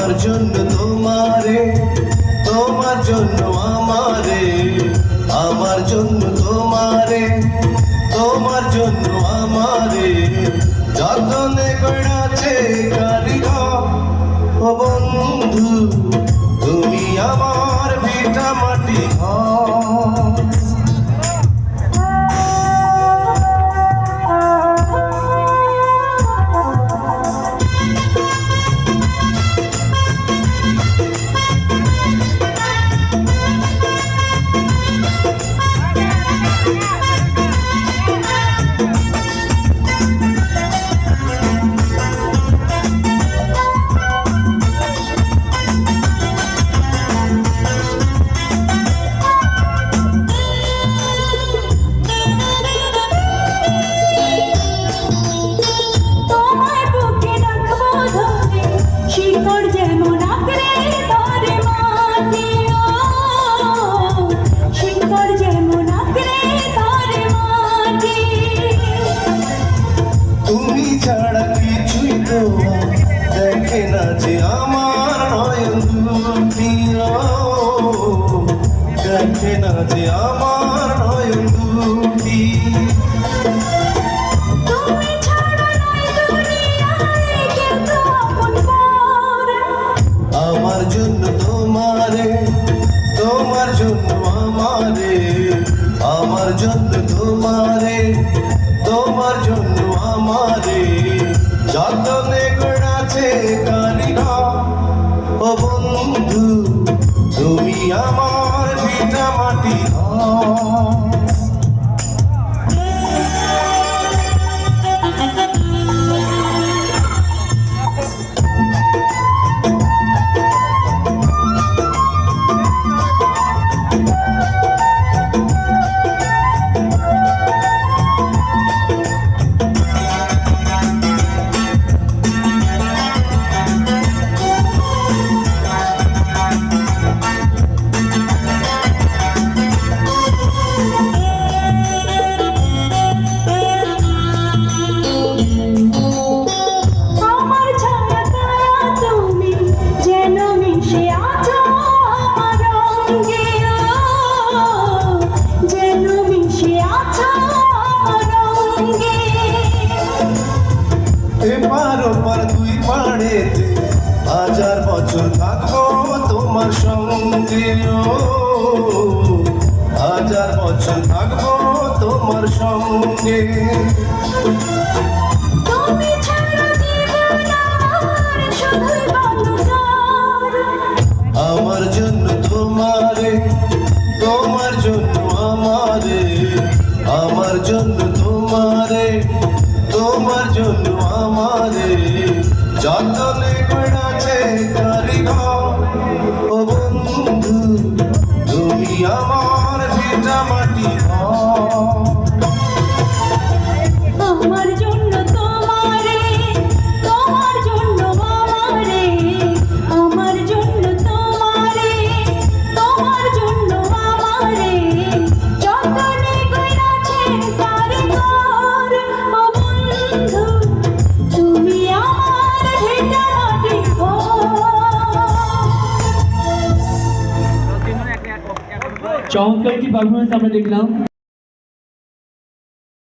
আমার জন্য তোমারে, তোমার জন্য আমারে, আমার জন্য তোমারে, তোমার জন্য আমারে যতনে গড়াছে কারিগর। ও বন্ধু তুমি আমার ভিটা মাটি ঘর। তুমি ছাড়া কিছুই তো দেখে না যে আমার নয়ন দুটি, দেখে না যে আমার নয়ন দুটি। আমার জন্য তোমারে, তোমার জন্য আমারে, আমার জন্য তোমারে, তোমার জন্য আমারে যতনে গড়াছে কারিগর। ও বন্ধু তুমি আমার ভিটা মাটি ঘর। এপার ওপার দুই পাড়েতে হাজার বছর থাকবো তোমার সঙ্গে, হাজার বছর থাকবো তোমার সঙ্গে। আমার জন্য তোমারে, তোমার জন্য আমারে, আমার জন্য তোমারে, তোমার জন্য আমারে যতনে গড়াছে কারিগর। ও বন্ধু তুমি আমার ভিটা মাটি ঘর। আমার জন্য তোমারে, তোমার জন্য আমারে, আমার জন্য তোমারে, তোমার জন্য আমারে যতনে গড়াছে কারিগর। ও বন্ধু তুমি আমার ভিটা মাটি ঘর। চমৎকার একটি পারফরমেন্স আমরা দেখলাম।